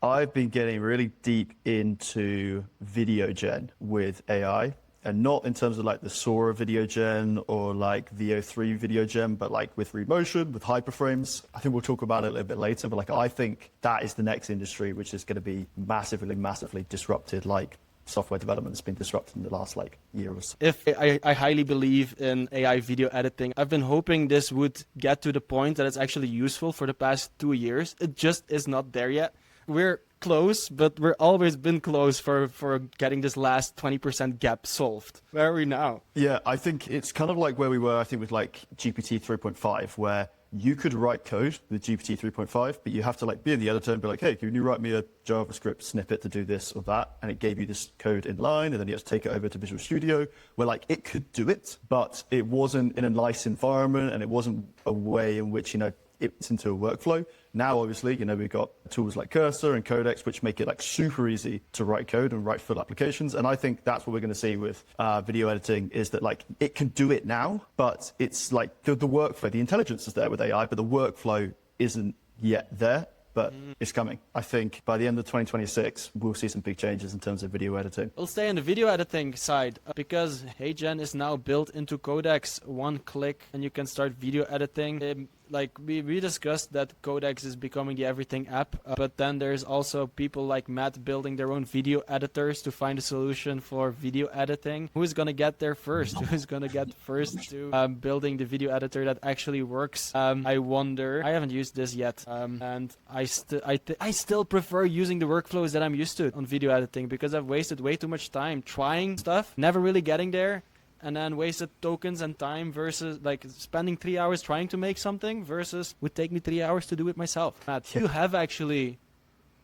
I've been getting really deep into video gen with AI, and not in terms of like the Sora video gen or like VO3 video gen, but like with Remotion, with hyperframes. I think we'll talk about it a little bit later, but like I think that is the next industry which is going to be massively, massively disrupted, like software development has been disrupted in the last like year or so. If I highly believe in AI video editing. I've been hoping this would get to the point that it's actually useful for the past 2 years. It just is not there yet. We're close, but we're always been close for getting this last 20% gap solved. Where are we now? Yeah, I think it's kind of like where we were, I think, with like GPT 3.5, where you could write code with GPT 3.5, but you have to like be in the editor and be like, hey, can you write me a JavaScript snippet to do this or that? And it gave you this code in line, and then you have to take it over to Visual Studio, where like it could do it, but it wasn't in a nice environment, and it wasn't a way in which, it's into a workflow. Now, obviously, we've got tools like Cursor and Codex, which make it like super easy to write code and write full applications. And I think that's what we're going to see with video editing, is that like it can do it now, but it's like the workflow, the intelligence is there with AI, but the workflow isn't yet there. But it's coming. I think by the end of 2026, we'll see some big changes in terms of video editing. We'll stay on the video editing side because HeyGen is now built into Codex. One click and you can start video editing. Like we discussed that Codex is becoming the everything app, but then there's also people like Matt building their own video editors to find a solution for video editing. Who's going to get there first? Who's going to get first to building the video editor that actually works? I wonder. I haven't used this yet, and I still prefer using the workflows that I'm used to on video editing because I've wasted way too much time trying stuff, never really getting there. And then wasted tokens and time versus like spending 3 hours trying to make something versus would take me 3 hours to do it myself. Matt, you have actually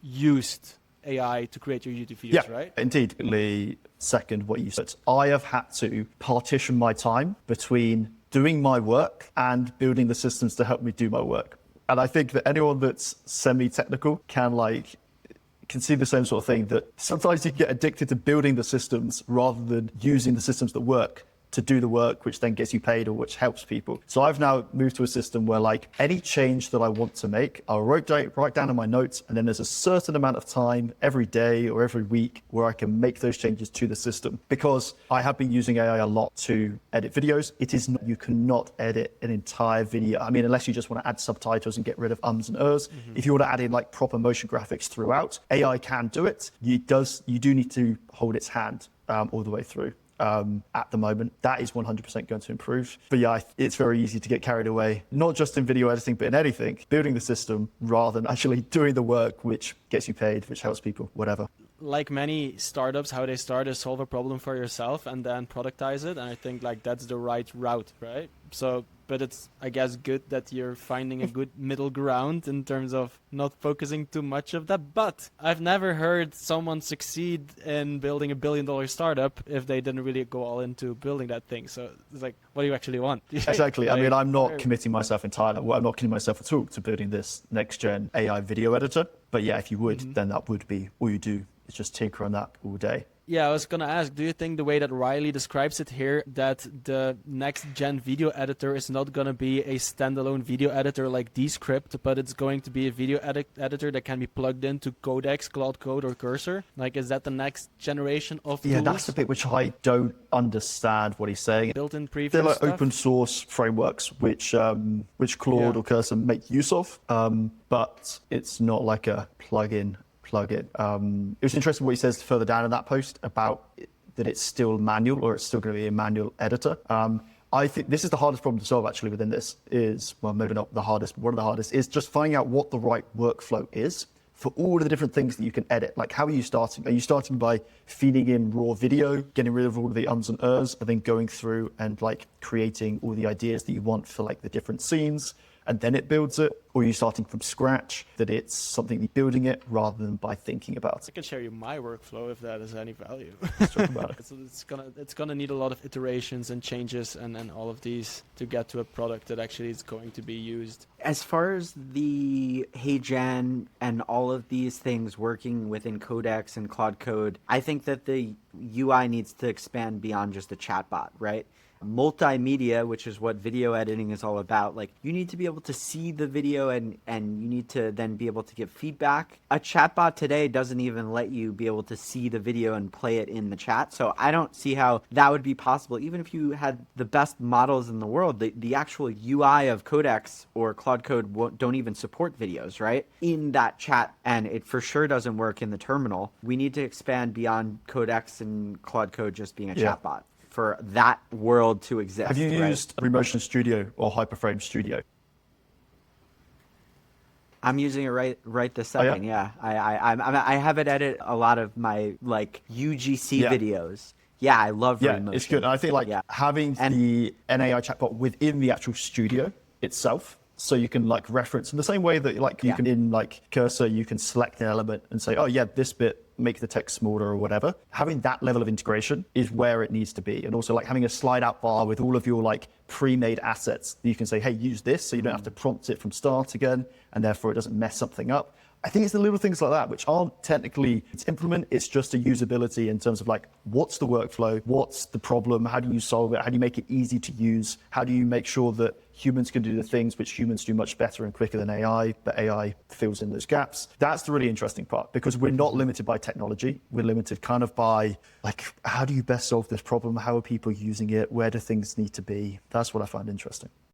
used AI to create your YouTube videos, right? Indeed. Second what you said. I have had to partition my time between doing my work and building the systems to help me do my work. And I think that anyone that's semi-technical can see the same sort of thing, that sometimes you get addicted to building the systems rather than using the systems that work to do the work, which then gets you paid or which helps people. So I've now moved to a system where like any change that I want to make, I'll write down in my notes, and then there's a certain amount of time every day or every week where I can make those changes to the system. Because I have been using AI a lot to edit videos. It is not, you cannot edit an entire video. I mean, unless you just want to add subtitles and get rid of ums and ers. If you want to add in like proper motion graphics throughout, AI can do it. You do need to hold its hand all the way through. At the moment, that is 100% going to improve. But yeah, it's very easy to get carried away, not just in video editing, but in anything, building the system rather than actually doing the work, which gets you paid, which helps people, whatever. Like many startups, how they start is solve a problem for yourself and then productize it. And I think like that's the right route, right? So, but it's, I guess, good that you're finding a good middle ground in terms of not focusing too much of that. But I've never heard someone succeed in building $1 billion startup if they didn't really go all into building that thing. So it's like, what do you actually want? Exactly. I mean, I'm not committing myself entirely. Well, I'm not committing myself at all to building this next gen AI video editor. But yeah, if you would, then that would be all you do, is just tinker on that all day. Yeah, I was going to ask, do you think the way that Riley describes it here, that the next gen video editor is not going to be a standalone video editor like Descript, but it's going to be a video editor that can be plugged into Codex, Claude Code, or Cursor? Like, is that the next generation of tools? Yeah, that's the bit which I don't understand what he's saying. Built-in preview They're like stuff? open source frameworks which Claude or Cursor make use of, but it's not like a plugin. It was interesting what he says further down in that post about that it's still manual, or it's still going to be a manual editor. I think this is the hardest problem to solve actually within this is, well, maybe not the hardest, but one of the hardest is just finding out what the right workflow is for all of the different things that you can edit. Like, how are you starting? Are you starting by feeding in raw video, getting rid of all of the ums and ers, and then going through and like creating all the ideas that you want for like the different scenes, and then it builds it? Or are you starting from scratch, that it's something you're building it rather than by thinking about it? I can share you my workflow if that is any value. Let's talk about it. It's gonna need a lot of iterations and changes and all of these to get to a product that actually is going to be used. As far as the HeyGen and all of these things working within Codex and Claude Code, I think that the UI needs to expand beyond just a chatbot, right? multimedia, which is what video editing is all about. Like, you need to be able to see the video and you need to then be able to give feedback. A chatbot today doesn't even let you be able to see the video and play it in the chat. So I don't see how that would be possible. Even if you had the best models in the world, the actual UI of Codex or Claude Code don't even support videos, right? In that chat, and it for sure doesn't work in the terminal. We need to expand beyond Codex and Claude Code just being a chatbot for that world to exist. Have you used Remotion Studio or Hyperframe Studio? I'm using it right this second. yeah? I have it edit a lot of my like UGC videos. Yeah, I love Remotion. It's good. And I think like having the NAI chatbot within the actual studio itself, so you can like reference in the same way that like you can in like Cursor, you can select an element and say, oh yeah, this bit, make the text smaller or whatever. Having that level of integration is where it needs to be. And also like having a slide out bar with all of your like pre-made assets. You can say, hey, use this, so you don't have to prompt it from start again, and therefore it doesn't mess something up. I think it's the little things like that, which aren't technically to implement. It's just a usability in terms of like, what's the workflow? What's the problem? How do you solve it? How do you make it easy to use? How do you make sure that humans can do the things which humans do much better and quicker than AI, but AI fills in those gaps? That's the really interesting part, because we're not limited by technology. We're limited kind of by like, how do you best solve this problem? How are people using it? Where do things need to be? That's what I find interesting.